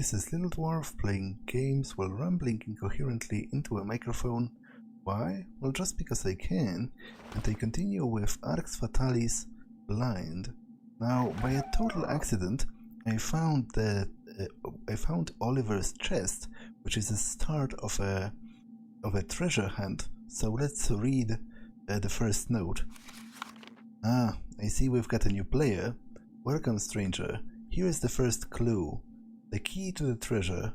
Is this little dwarf playing games while rambling incoherently into a microphone? Why? Well, just because I can, and I continue with Arx Fatalis blind. Now, by a total accident, I found Oliver's chest, which is the start of a treasure hunt. So let's read the first note. Ah, I see we've got a new player. Welcome, stranger. Here is the first clue. The key to the treasure.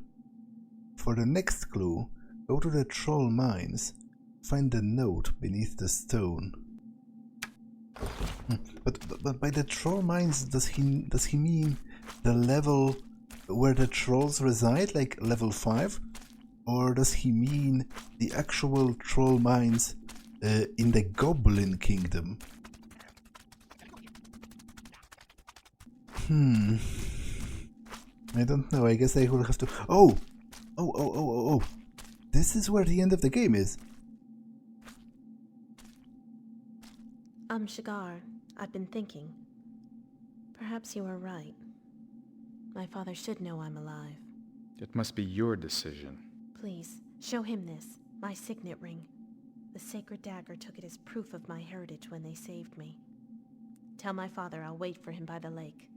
For the next clue, go to the troll mines. Find the note beneath the stone. But by the troll mines, does he mean the level where the trolls reside, like level 5? Or does he mean the actual troll mines in the Goblin Kingdom? I don't know. I guess I will have to... Oh! This is where the end of the game is. Shigar, I've been thinking. Perhaps you are right. My father should know I'm alive. It must be your decision. Please, show him this, my signet ring. The sacred dagger took it as proof of my heritage when they saved me. Tell my father I'll wait for him by the lake.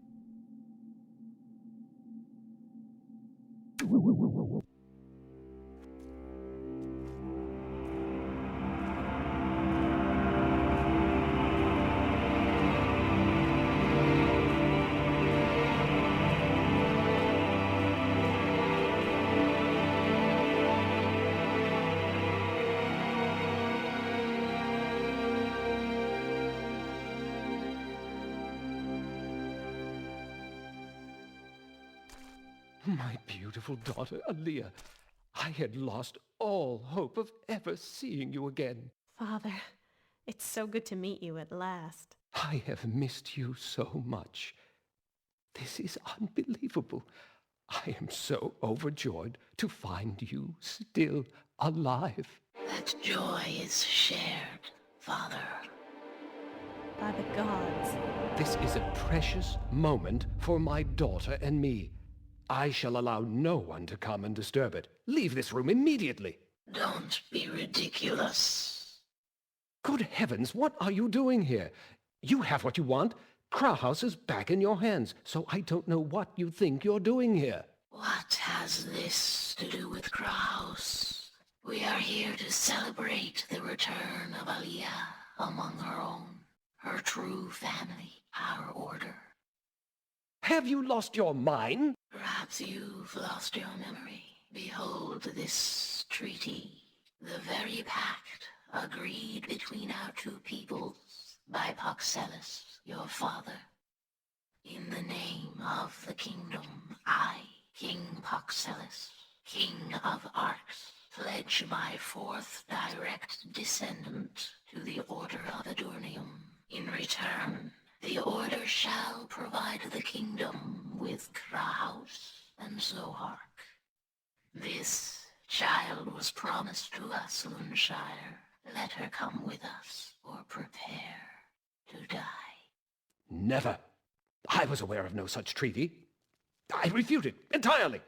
My beautiful daughter, Aaliyah, I had lost all hope of ever seeing you again. Father, it's so good to meet you at last. I have missed you so much. This is unbelievable. I am so overjoyed to find you still alive. That joy is shared, Father. By the gods. This is a precious moment for my daughter and me. I shall allow no one to come and disturb it. Leave this room immediately. Don't be ridiculous. Good heavens, what are you doing here? You have what you want. Krauhaus is back in your hands, so I don't know what you think you're doing here. What has this to do with Krauhaus? We are here to celebrate the return of Aaliyah among her own, her true family, our order. Have you lost your mind? Perhaps you've lost your memory. Behold this treaty, the very pact agreed between our two peoples by Paxellus, your father. In the name of the kingdom, I, King Paxellus, King of Arx, pledge my fourth direct descendant to the Order of Adurnium. In return, the Order shall provide the kingdom with Krauhaus and Zohark. This child was promised to us, Lunshire. Let her come with us, or prepare to die. Never. I was aware of no such treaty. I refute it entirely.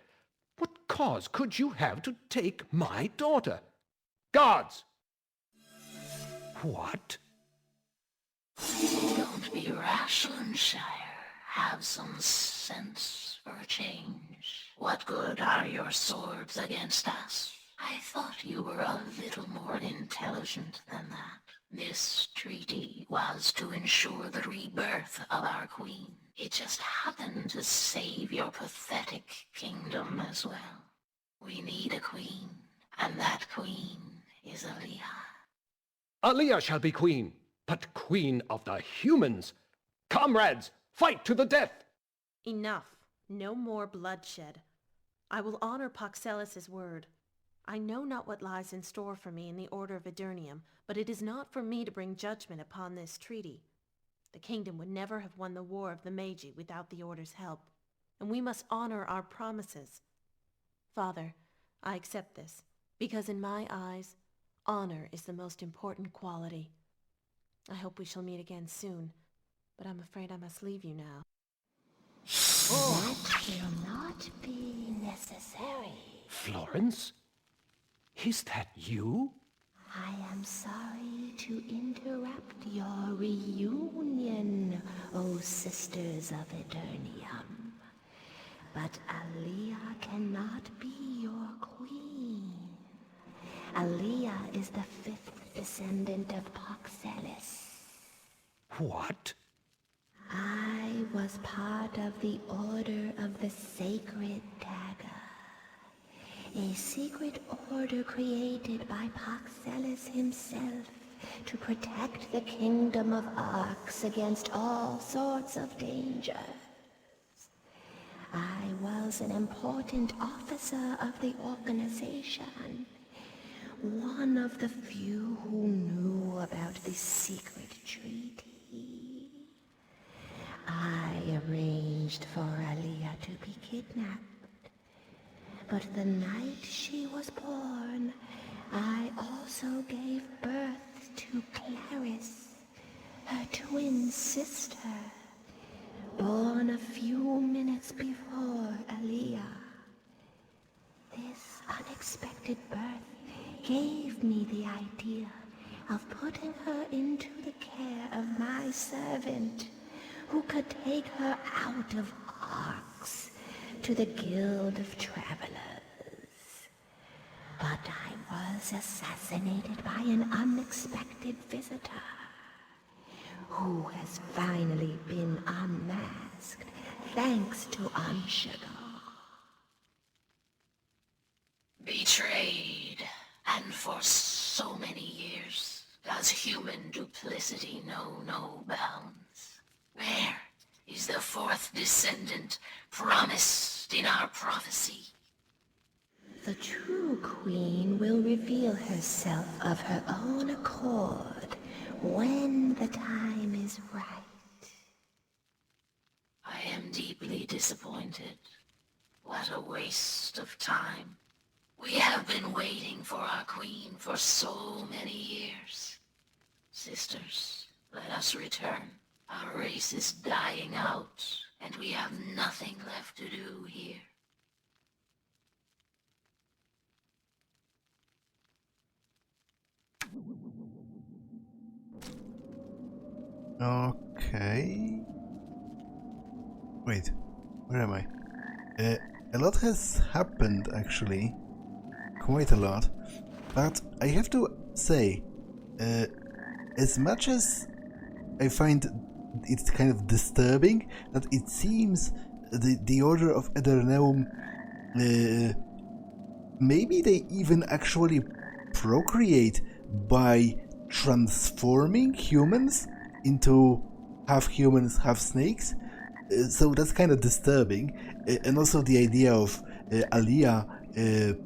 What cause could you have to take my daughter? Guards! What? Don't be rash, Lunshire. Have some sense for a change. What good are your swords against us? I thought you were a little more intelligent than that. This treaty was to ensure the rebirth of our queen. It just happened to save your pathetic kingdom as well. We need a queen, and that queen is Aaliyah. Aaliyah shall be queen, but queen of the humans. Comrades, fight to the death! Enough. No more bloodshed. I will honor Paxellus' word. I know not what lies in store for me in the Order of Adurnium, but it is not for me to bring judgment upon this treaty. The kingdom would never have won the War of the Magi without the Order's help, and we must honor our promises. Father, I accept this, because in my eyes, honor is the most important quality. I hope we shall meet again soon, but I'm afraid I must leave you now. That will not be necessary. necessary. Florence? Is that you? I am sorry to interrupt your reunion, O sisters of Eternium. But Aaliyah cannot be your queen. Aaliyah is the 5th descendant of Poxelis. What? I was part of the Order of the Sacred Dagger, a secret order created by Poxelis himself to protect the kingdom of Arx against all sorts of dangers. I was an important officer of the organization, one of the few who knew about the secret treaty. I arranged for Aaliyah to be kidnapped, but the night she was born, I also gave birth to Clarice, her twin sister, born a few minutes before Aaliyah. This unexpected birth gave me the idea of putting her into the care of my servant, who could take her out of Arx to the Guild of Travelers. But I was assassinated by an unexpected visitor, who has finally been unmasked thanks to Anshagar. Betrayed, and for so many years, does human duplicity know no bounds? Where is the 4th descendant promised in our prophecy? The true queen will reveal herself of her own accord when the time is right. I am deeply disappointed. What a waste of time. We have been waiting for our queen for so many years. Sisters, let us return. Our race is dying out, and we have nothing left to do here. Okay. Wait, where am I? A lot has happened, actually. Quite a lot. But I have to say, as much as I find it kind of disturbing that it seems the Order of Eterneum, maybe they even actually procreate by transforming humans into half humans, half snakes. So that's kind of disturbing. And also the idea of Aaliyah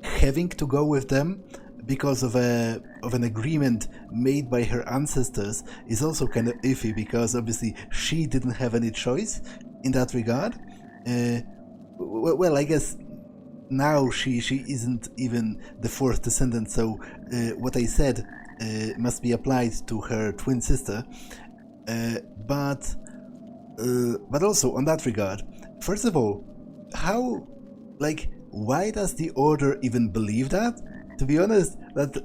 having to go with them because of an agreement made by her ancestors is also kind of iffy, because obviously she didn't have any choice in that regard. Well, I guess now she isn't even the 4th descendant, so what I said must be applied to her twin sister. But also on that regard, first of all, why does the Order even believe that? To be honest, that's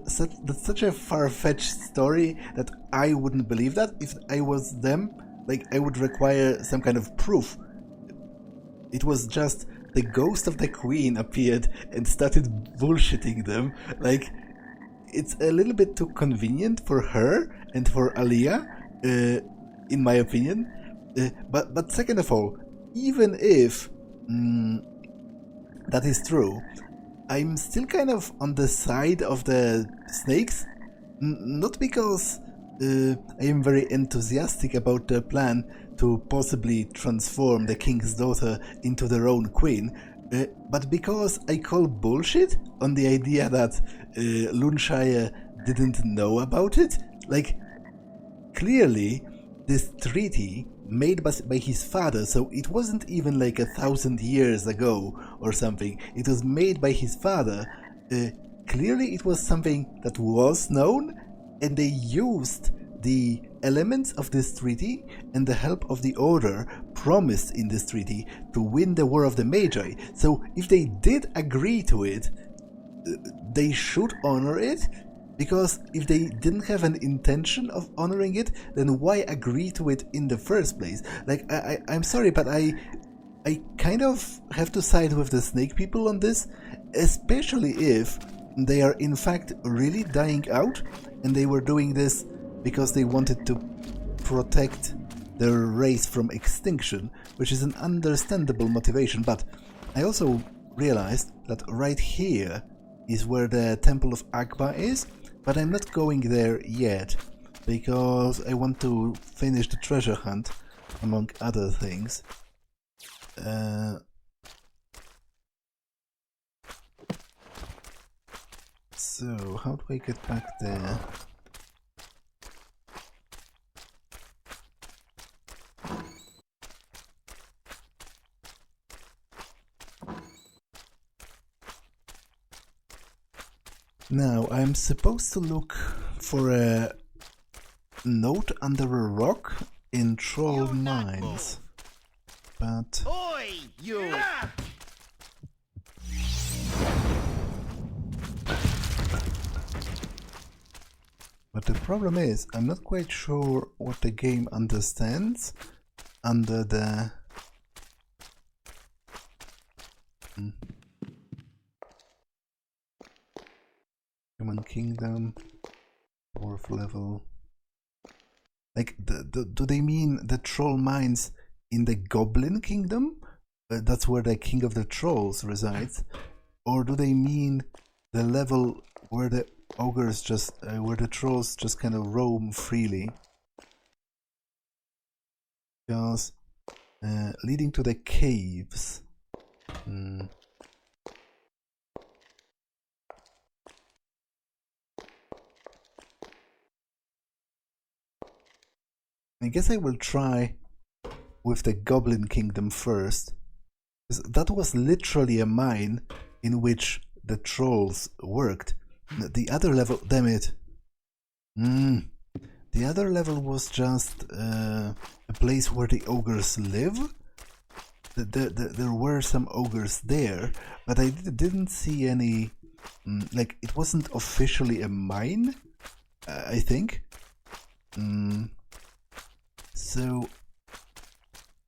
such a far-fetched story that I wouldn't believe that if I was them. Like, I would require some kind of proof. It was just the ghost of the queen appeared and started bullshitting them. Like, it's a little bit too convenient for her and for Aaliyah, in my opinion. But second of all, even if that is true, I'm still kind of on the side of the snakes. Not because I am very enthusiastic about their plan to possibly transform the king's daughter into their own queen, but because I call bullshit on the idea that Luneshire didn't know about it. Like, clearly, this treaty made by his father, so it wasn't even like 1,000 years ago or something. It was made by his father. Clearly it was something that was known, and they used the elements of this treaty and the help of the Order promised in this treaty to win the War of the Magi. So if they did agree to it, they should honor it, because if they didn't have an intention of honoring it, then why agree to it in the first place? Like, I'm sorry, but I kind of have to side with the snake people on this, especially if they are in fact really dying out and they were doing this because they wanted to protect their race from extinction, which is an understandable motivation. But I also realized that right here is where the Temple of Akba is, but I'm not going there yet because I want to finish the treasure hunt, among other things. So, how do I get back there? Now, I'm supposed to look for a note under a rock in Troll Mines, but... Oi, you! But the problem is, I'm not quite sure what the game understands under the... Human Kingdom, 4th level. Like, do they mean the troll mines in the Goblin Kingdom? That's where the King of the Trolls resides. Or do they mean the level where the ogres just, where the trolls just kind of roam freely? Because leading to the caves. I guess I will try with the Goblin Kingdom first. That was literally a mine in which the trolls worked. The other level, damn it. The other level was just a place where the ogres live. There were some ogres there, but I didn't see any... like, it wasn't officially a mine, I think. So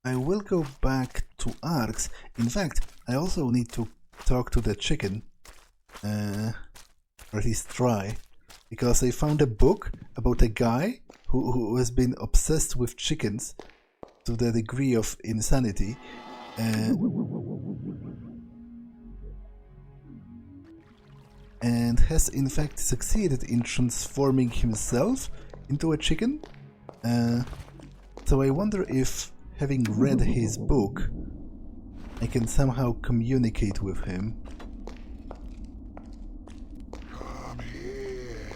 I will go back to Arx. In fact, I also need to talk to the chicken, or at least try, because I found a book about a guy who has been obsessed with chickens to the degree of insanity. And has in fact succeeded in transforming himself into a chicken. So I wonder if, having read his book, I can somehow communicate with him. Come here.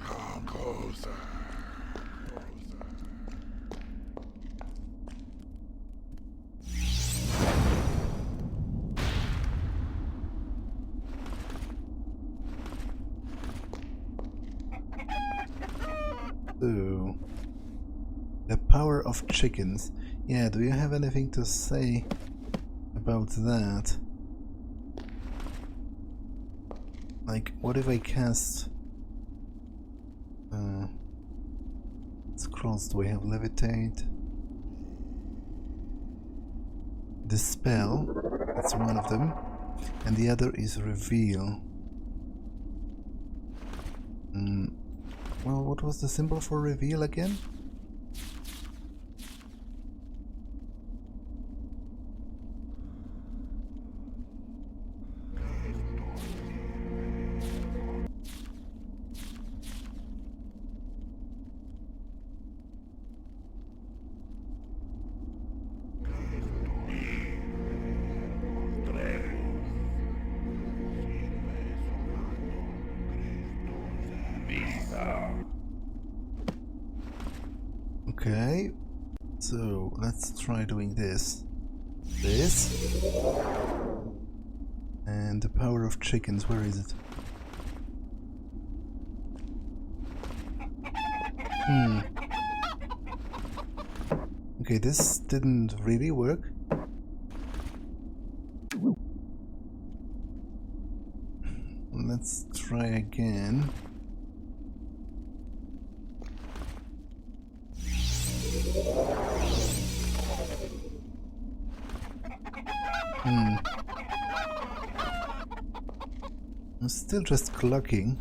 Come closer. So, the power of chickens. Yeah, do you have anything to say about that? Like, what if I cast... scrolls, do I have levitate? Dispel, that's one of them. And the other is reveal. Well, what was the symbol for reveal again? Okay, so let's try doing this. And the power of chickens, where is it? Okay, this didn't really work. Let's try again. I'm still just clucking.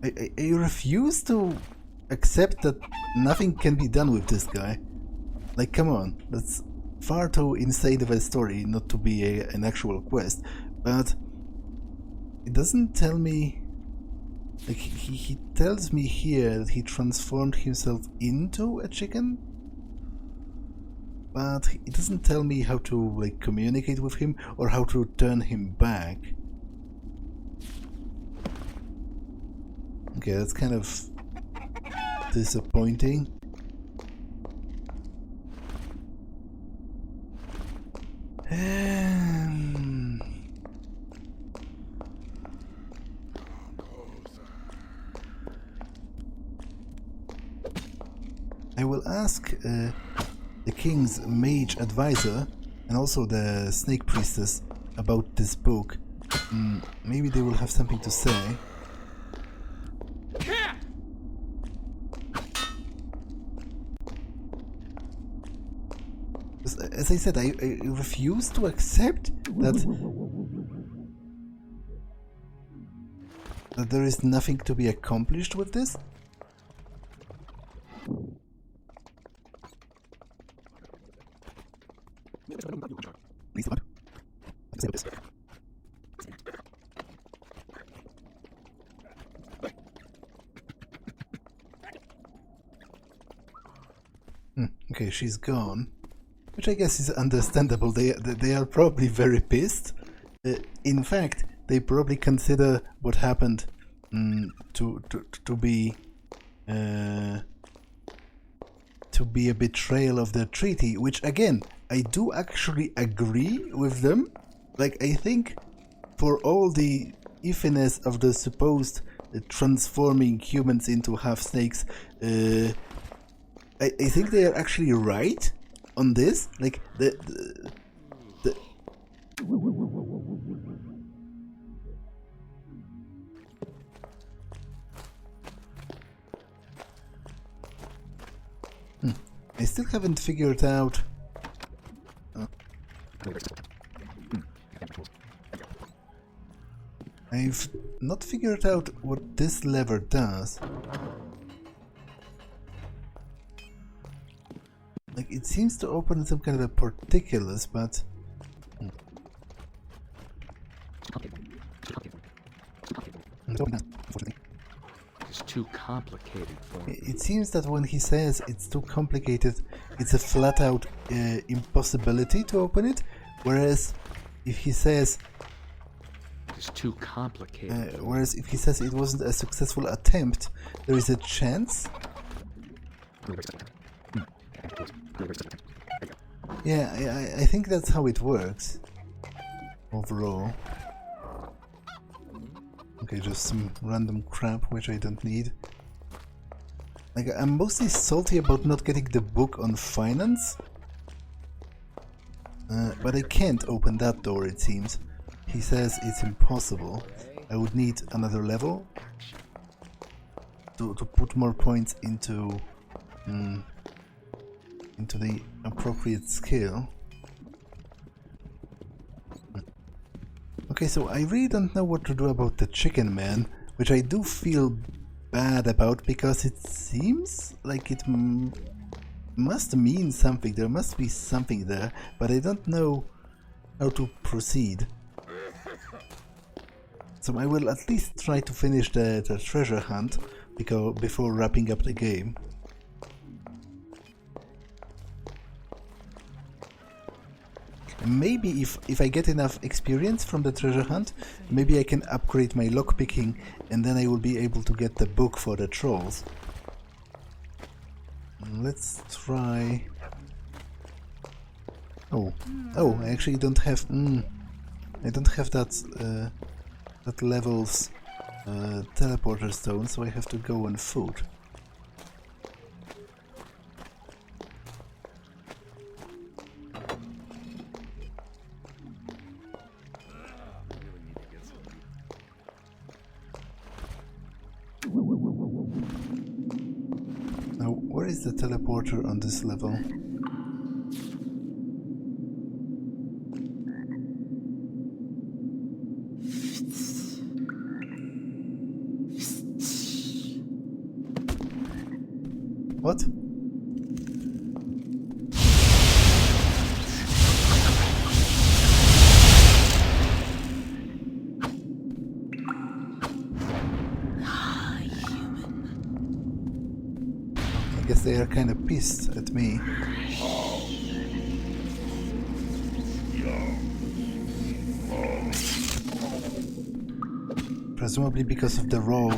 I refuse to accept that nothing can be done with this guy. Like, come on, that's far too insane of a story not to be an actual quest. But it doesn't tell me... Like, he tells me here that he transformed himself into a chicken? But it doesn't tell me how to, like, communicate with him or how to turn him back. Okay, that's kind of disappointing. I will ask the king's mage advisor and also the snake priestess about this book. Maybe they will have something to say. As I said, I refuse to accept that there is nothing to be accomplished with this. Okay, she's gone. Which I guess is understandable. They are probably very pissed. In fact, they probably consider what happened to be a betrayal of the treaty. Which again, I do actually agree with them. Like, I think for all the iffiness of the supposed transforming humans into half snakes, I think they are actually right on this. Like the I still haven't figured out I've not figured out what this lever does. Like, it seems to open some kind of a particulars, but... It's too complicated for me. It seems that when he says it's too complicated, it's a flat-out impossibility to open it, whereas if he says... It's too complicated. Whereas if he says it wasn't a successful attempt, there is a chance... Yeah, I think that's how it works overall. Okay, just some random crap which I don't need. Like, I'm mostly salty about not getting the book on finance, but I can't open that door, it seems. He says it's impossible. I would need another level to put more points into the appropriate skill. Okay, so I really don't know what to do about the Chicken Man, which I do feel bad about because it seems like it must mean something. There must be something there, but I don't know how to proceed. So I will at least try to finish the treasure hunt before wrapping up the game. Maybe if I get enough experience from the treasure hunt, maybe I can upgrade my lockpicking and then I will be able to get the book for the trolls. Let's try... Oh, I actually don't have... I don't have that level's teleporter stone, so I have to go on foot. Now, where is the teleporter on this level? What? I guess they are kind of pissed at me. Presumably because of the role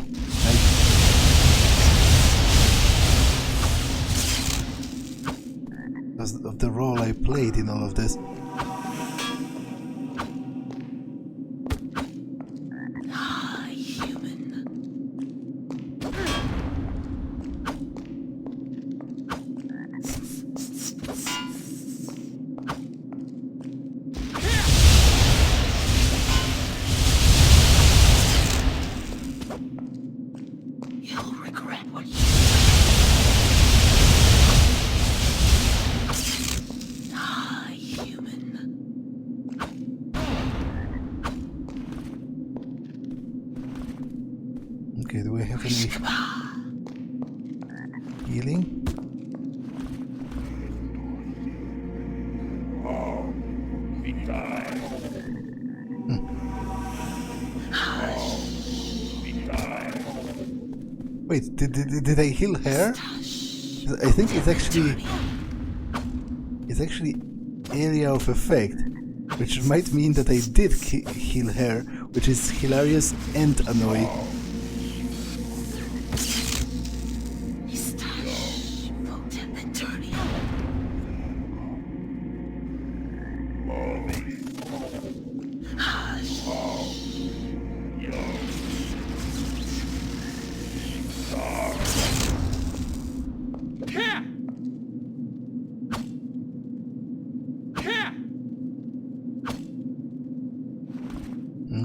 I played in all of this. You'll regret what you Okay, do I have any healing? Wait, did I heal her? I think it's actually area of effect, which might mean that I did heal her, which is hilarious and annoying.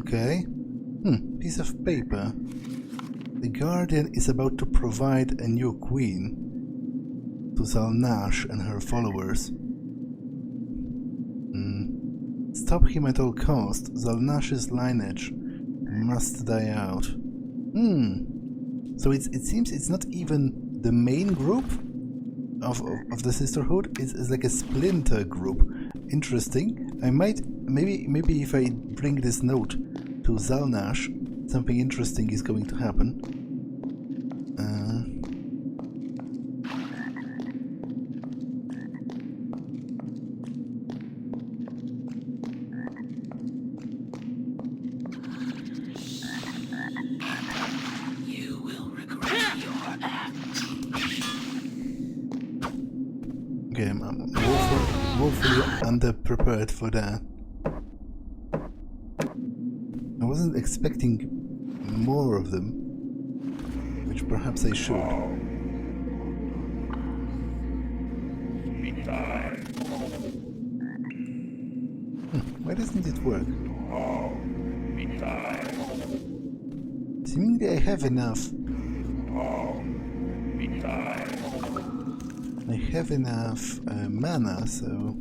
Okay. Piece of paper. The Guardian is about to provide a new queen to Zalnash and her followers. Stop him at all cost. Zalnash's lineage must die out. So it seems it's not even the main group of the Sisterhood. It's like a splinter group. Interesting. I might maybe if I bring this note to Zalnash, something interesting is going to happen. You will regret your act. Okay, I'm woefully underprepared for that. I wasn't expecting more of them, which perhaps I should. Why doesn't it work? Seemingly I have enough. I have enough mana, so...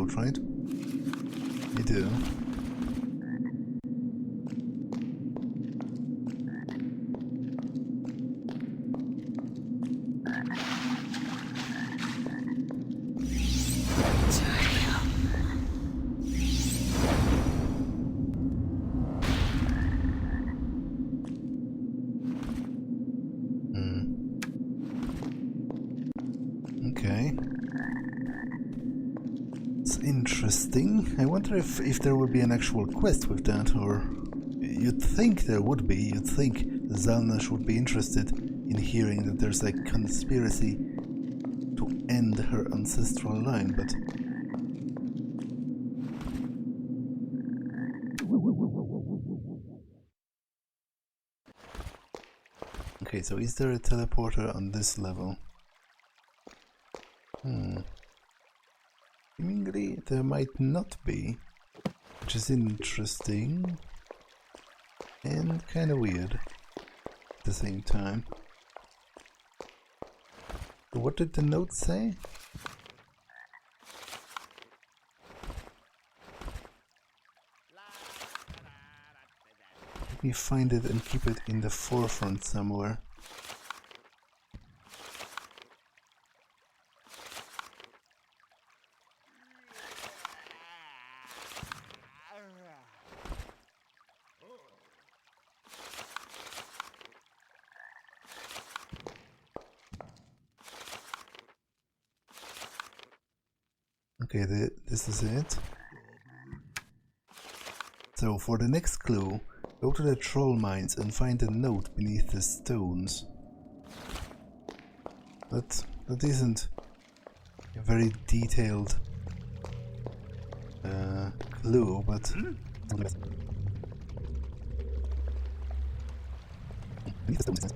note, right? You do. Okay. It's interesting. I wonder if there would be an actual quest with that, or you'd think there would be. You'd think Zalnash would be interested in hearing that there's a conspiracy to end her ancestral line, but okay, so is there a teleporter on this level? Seemingly there might not be, which is interesting and kind of weird at the same time. So what did the note say? Let me find it and keep it in the forefront somewhere. Okay, this is it. So for the next clue, go to the troll mines and find a note beneath the stones. That isn't a very detailed clue, but beneath the stones.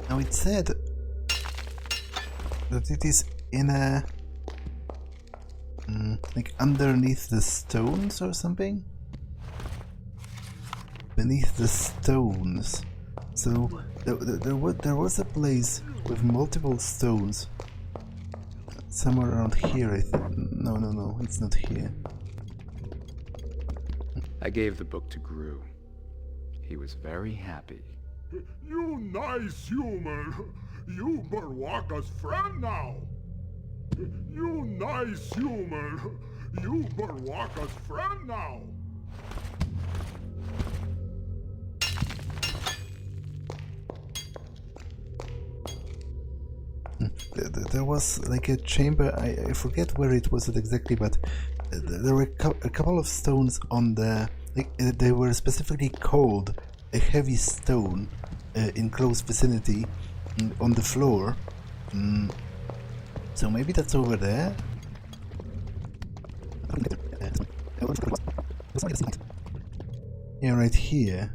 Now it said that it is in a like underneath the stones or something? Beneath the stones. So there was a place with multiple stones. Somewhere around here, I think. No, it's not here. I gave the book to Gru. He was very happy. You nice human. You Barwaka's friend now. You nice human. You Barwaka's friend now. There was like a chamber, I forget where it was exactly, but there were a couple of stones on the... they were specifically called a heavy stone in close vicinity on the floor. So maybe that's over there? Yeah, right here.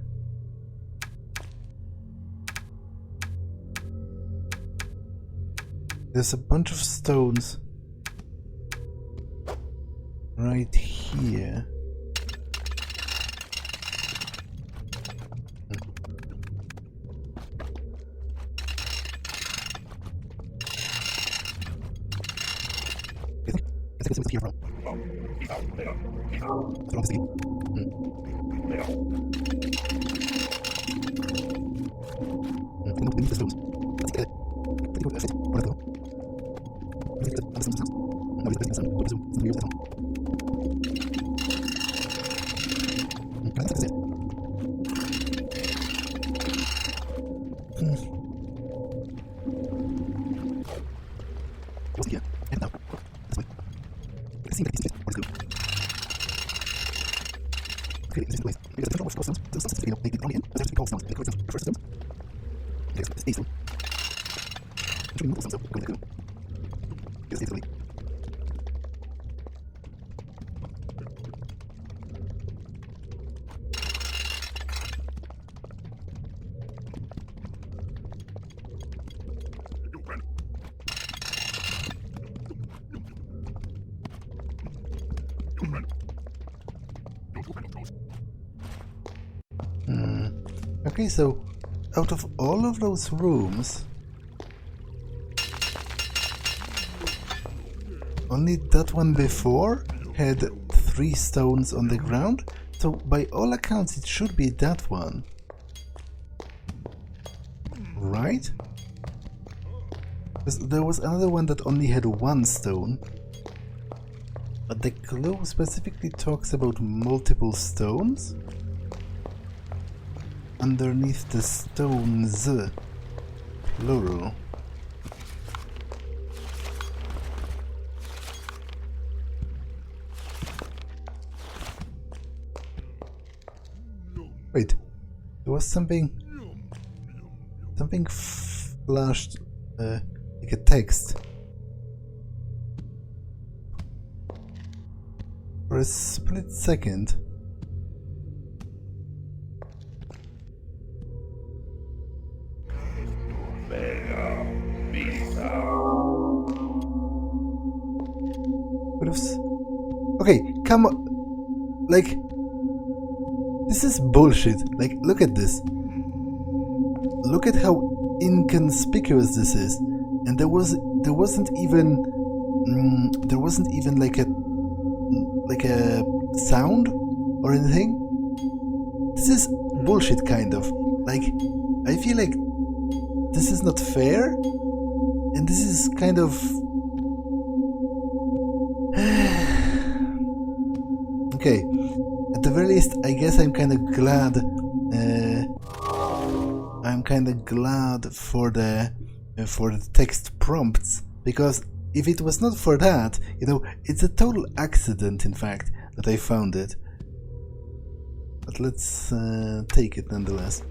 There's a bunch of stones right here. I think it's here from. Beneath the stones. Let's get it. I think it's one of them. Space. Okay, so out of all of those rooms, only that one before had 3 stones on the ground, so by all accounts it should be that one. Right? Because there was another one that only had 1 stone, but the clue specifically talks about multiple stones underneath the stones, plural. Wait, there was something flashed like a text. For a split second. What if okay, come on. Like, this is bullshit. Like, look at this. Look at how inconspicuous this is. And there wasn't even like a sound or anything. This is bullshit, kind of. Like, I feel like this is not fair, and this is kind of okay. At the very least, I guess I'm kind of glad. I'm kind of glad for the text prompts, because if it was not for that, you know, it's a total accident, in fact, that I found it. But let's take it nonetheless.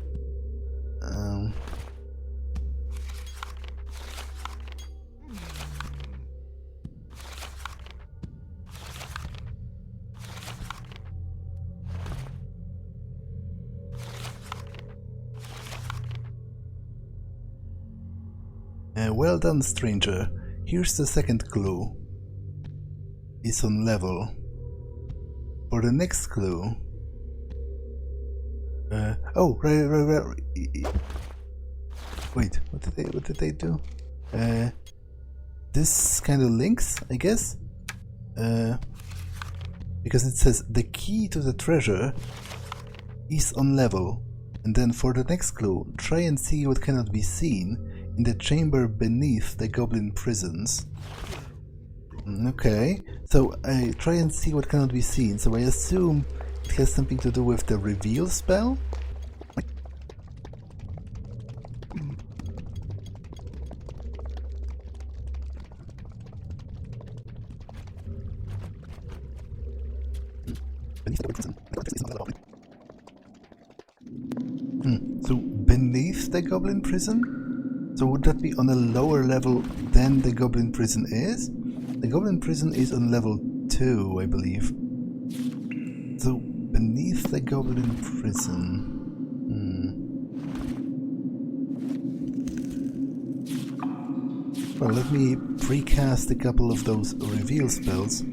Well done, stranger. Here's the second clue. It's on level. For the next clue... oh, right. Wait, what did they do? This kind of links, I guess? Because it says the key to the treasure is on level. And then for the next clue, try and see what cannot be seen in the chamber beneath the goblin prisons. Okay, so I try and see what cannot be seen, so I assume it has something to do with the reveal spell? So beneath the goblin prison? So would that be on a lower level than the goblin prison is? The goblin prison is on level 2, I believe. So beneath the goblin prison... Well, let me precast a couple of those reveal spells.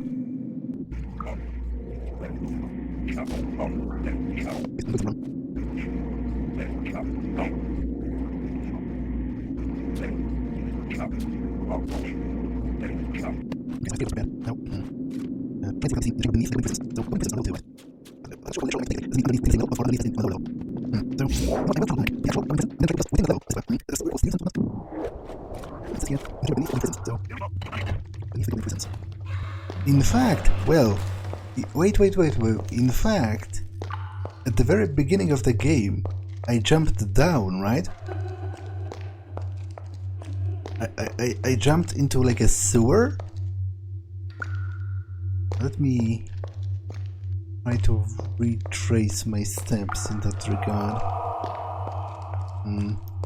In fact, well, wait. In fact, at the very beginning of the game, I jumped down, right? I jumped into like a sewer. Let me try to retrace my steps in that regard.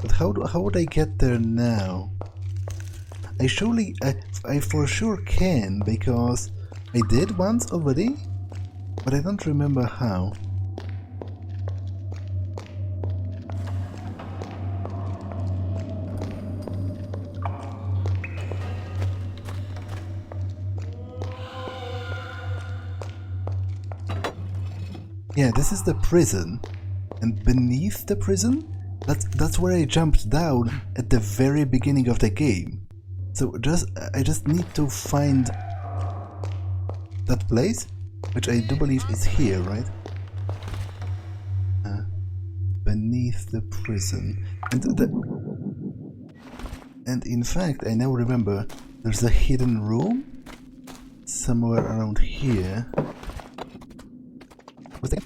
But how would I get there now? I for sure can, because I did once already, but I don't remember how. Yeah, this is the prison. And beneath the prison? That's where I jumped down at the very beginning of the game. So I just need to find that place, which I do believe is here, right? Beneath the prison. And in fact, I now remember there's a hidden room somewhere around here. What's that?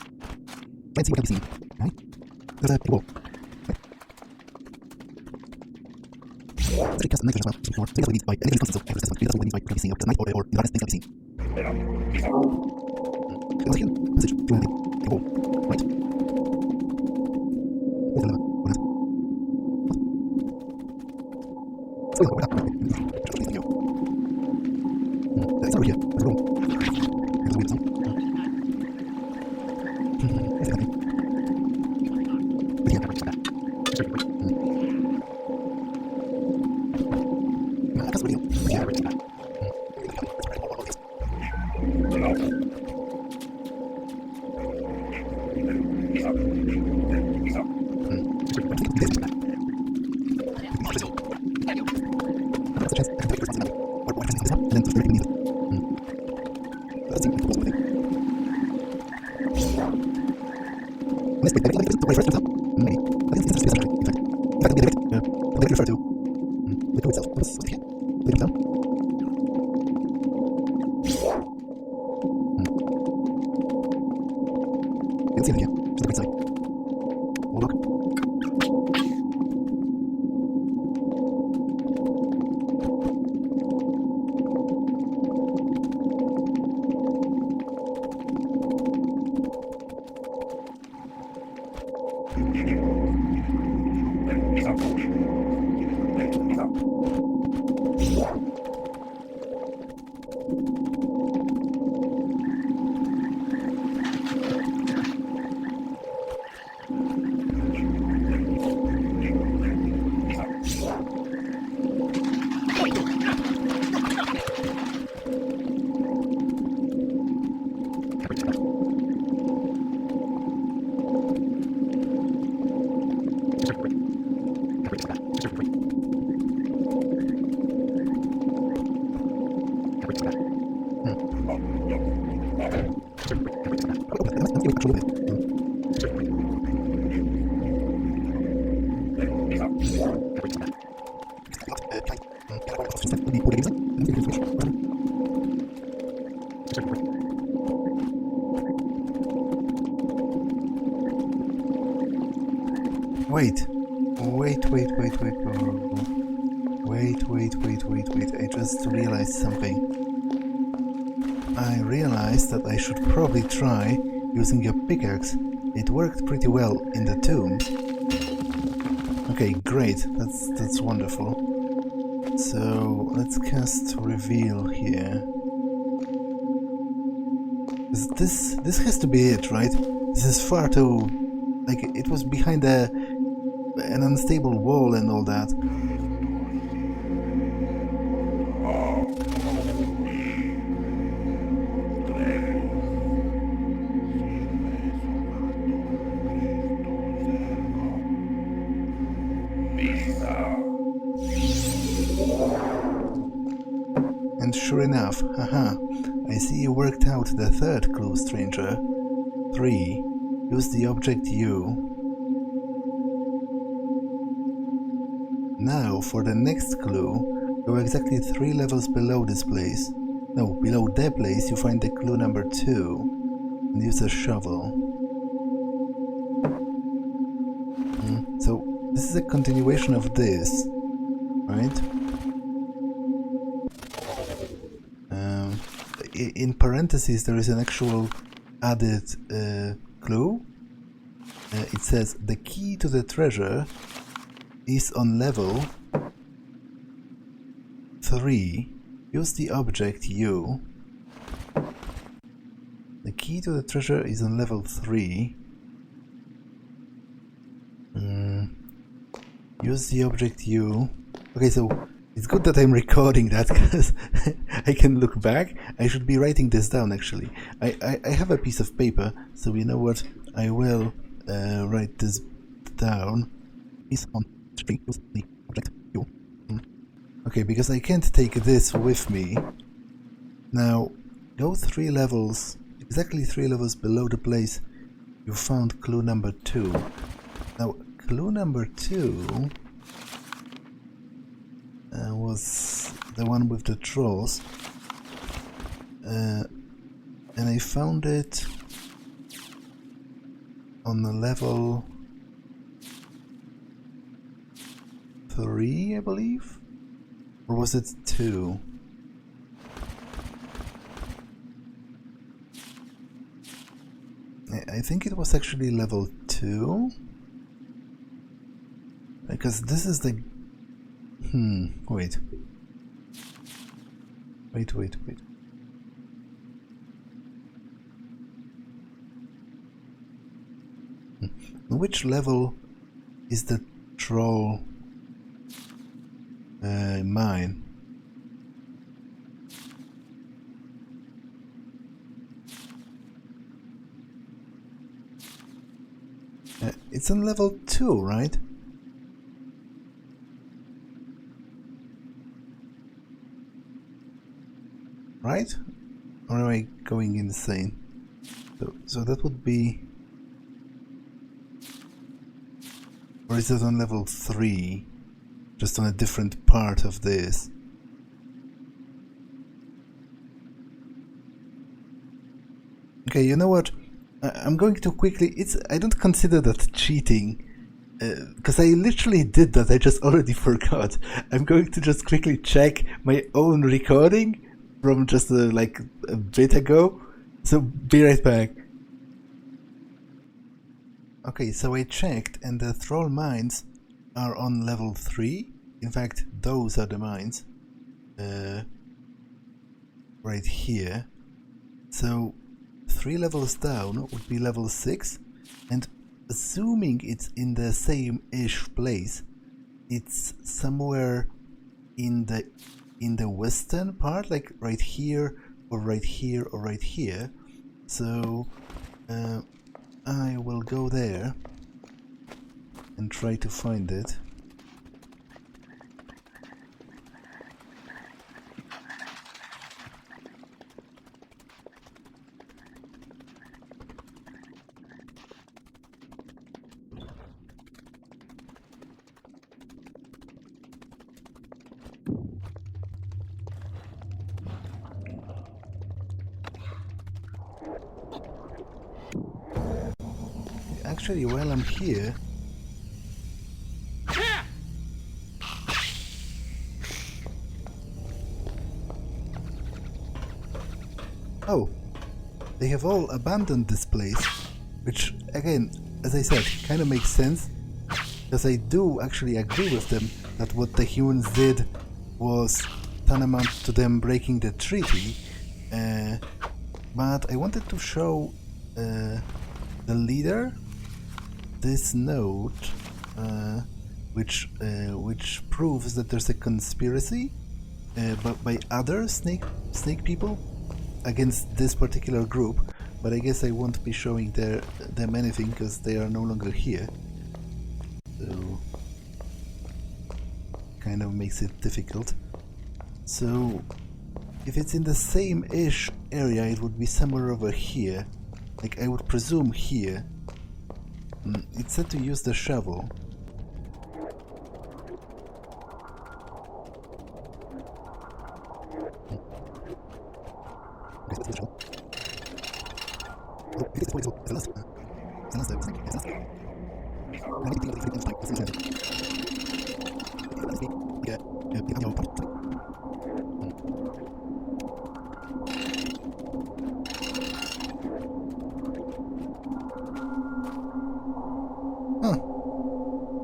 Let's see what we see. Right? There's a wall. Cast a night vision before. Things will be by any instances of every system. Things will be by previously of the night or the darkness things can be seen. There's a hidden passage to the wall. Right? There's another one. It's over here. There's a room. There's a weird sound. Wait, I just realized something. I realized that I should probably try using a pickaxe. It worked pretty well in the tomb. Okay, great, that's wonderful. So let's cast reveal here. This has to be it, right? This is far too... like, it was behind an unstable wall and all that. And sure enough, haha, I see you worked out the third clue, stranger. 3. Use the object U. Now, for the next clue, go exactly 3 levels below this place. No, below the place you find the clue number 2, and use a shovel. So, this is a continuation of this, right? In parentheses there is an actual added clue. It says the key to the treasure is on level 3. Use the object U. The key to the treasure is on level 3. Use the object U. Okay, so it's good that I'm recording that because I can look back. I should be writing this down actually. I have a piece of paper, so you know what? I will write this down. Okay, because I can't take this with me. Now, go 3 levels, exactly 3 levels below the place you found clue number 2. Now, clue number 2 was the one with the trolls. And I found it on the level 3, I believe? Or was it 2? I think it was actually level 2. Because this is the... wait. Wait. Which level is the troll mine? It's on level 2, right? Right? Or am I going insane? So that would be... Or is it on level 3? Just on a different part of this? Okay, you know what? I'm going to quickly... I don't consider that cheating. Because I literally did that, I just already forgot. I'm going to just quickly check my own recording from just like a bit ago. So be right back. Okay, so I checked and the troll mines are on level 3. In fact, those are the mines. Right here. So 3 levels down would be level 6. And assuming it's in the same-ish place, it's somewhere in the western part, like right here, or right here, or right here. So I will go there and try to find it. Actually, while I'm here... Oh, they have all abandoned this place, which, again, as I said, kind of makes sense, because I do actually agree with them that what the humans did was tantamount to them breaking the treaty, but I wanted to show the leader this note, which proves that there's a conspiracy by other snake people against this particular group, but I guess I won't be showing them anything because they are no longer here. So kind of makes it difficult. So if it's in the same-ish area, it would be somewhere over here. Like I would presume here. It said to use the shovel.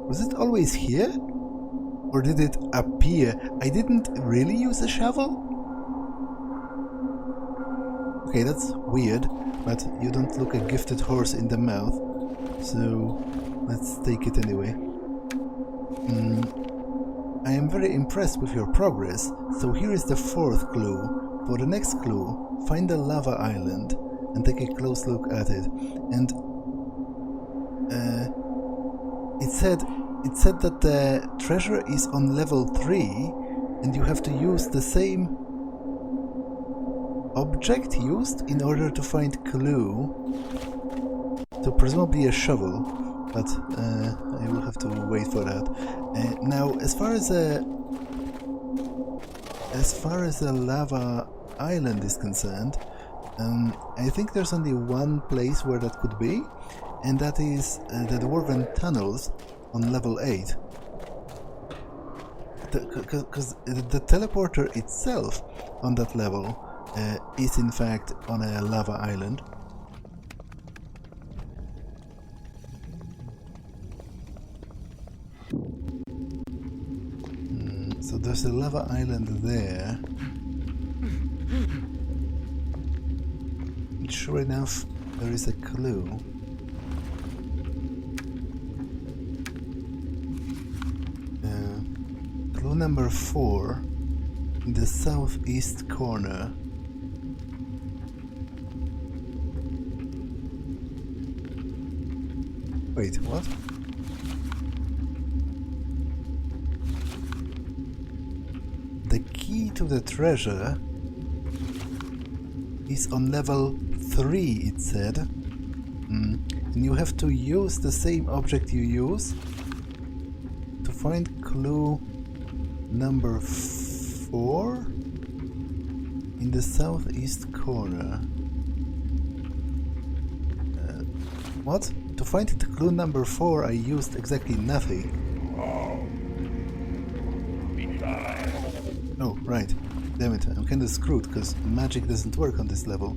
Was it always here? Or did it appear? I didn't really use a shovel? Okay, that's weird, but you don't look a gifted horse in the mouth, so let's take it anyway. I am very impressed with your progress, so here is the 4th clue. For the next clue, find the lava island and take a close look at it. And it said that the treasure is on level 3 and you have to use the same object used in order to find clue. So presumably a shovel, but I will have to wait for that. Now, as far as the lava island is concerned, I think there's only one place where that could be, and that is the Dwarven Tunnels on level 8. Because the teleporter itself on that level is in fact on a lava island. So there's a lava island there. And sure enough, there is a clue. Clue number 4 in the southeast corner. Wait, what? The key to the treasure is on level 3, it said. And you have to use the same object you use to find clue number 4 in the southeast corner. What? To find the clue number 4 I used exactly nothing. Oh, right. Damn it, I'm kinda screwed because magic doesn't work on this level.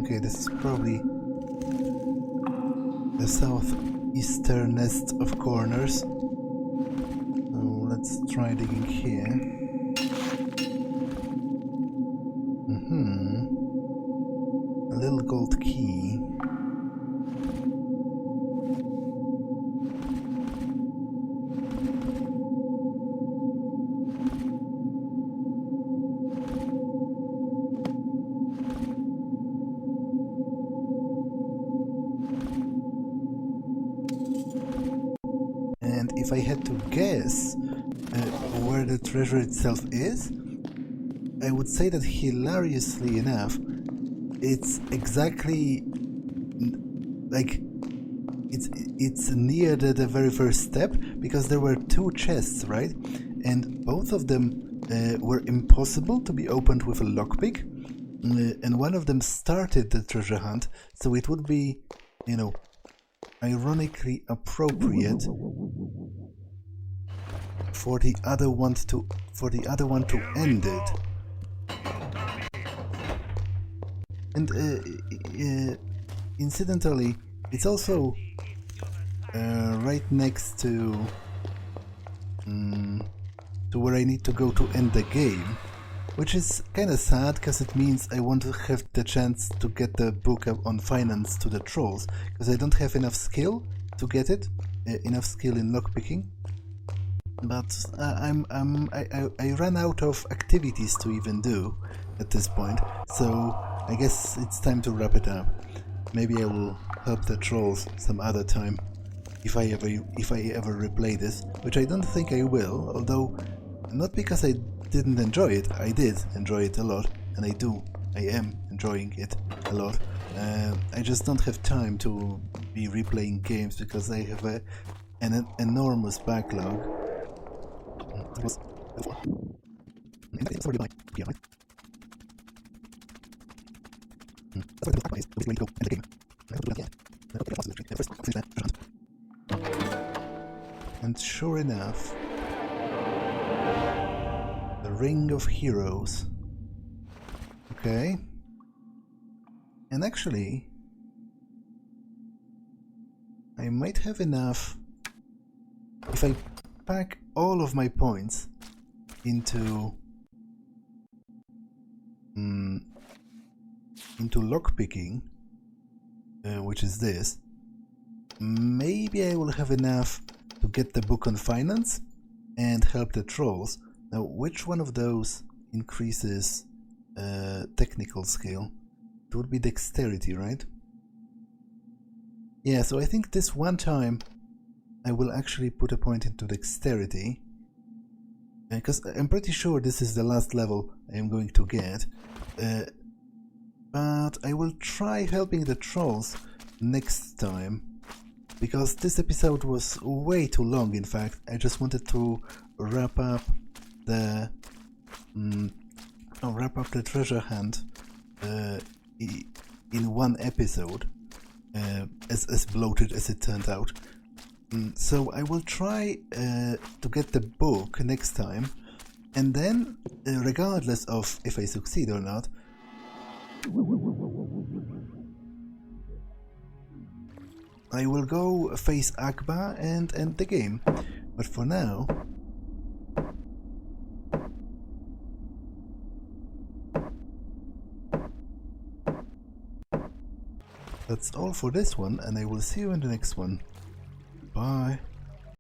Okay, this is probably the southeasternest of corners. So let's try digging here. A little gold key. If I had to guess where the treasure itself is, I would say that hilariously enough, it's exactly like it's near the very first step, because there were 2 chests, right? And both of them were impossible to be opened with a lockpick, and one of them started the treasure hunt, so it would be, you know, ironically appropriate for the other one to end it. And incidentally, it's also right next to where I need to go to end the game. which is kind of sad because it means I want to have the chance to get the book on finance to the trolls, because I don't have enough skill to get it, enough skill in lockpicking. But I ran out of activities to even do at this point, so I guess it's time to wrap it up. Maybe I will help the trolls some other time, if I ever replay this, which I don't think I will, although not because I didn't enjoy it. I did enjoy it a lot, and I am enjoying it a lot. I just don't have time to be replaying games because I have an enormous backlog. And sure enough, the Ring of Heroes. Okay. And actually, I might have enough if I pack all of my points into lockpicking, which is this. Maybe I will have enough to get the book on finance and help the trolls. Now, which one of those increases technical skill? It would be dexterity, right? Yeah, so I think this one time I will actually put a point into dexterity, because I'm pretty sure this is the last level I am going to get. But I will try helping the trolls next time, because this episode was way too long. In fact, I just wanted to wrap up the treasure hunt in one episode, as bloated as it turned out. So I will try to get the book next time, and then, regardless of if I succeed or not, I will go face Akba and end the game. But for now, that's all for this one, and I will see you in the next one. Bye.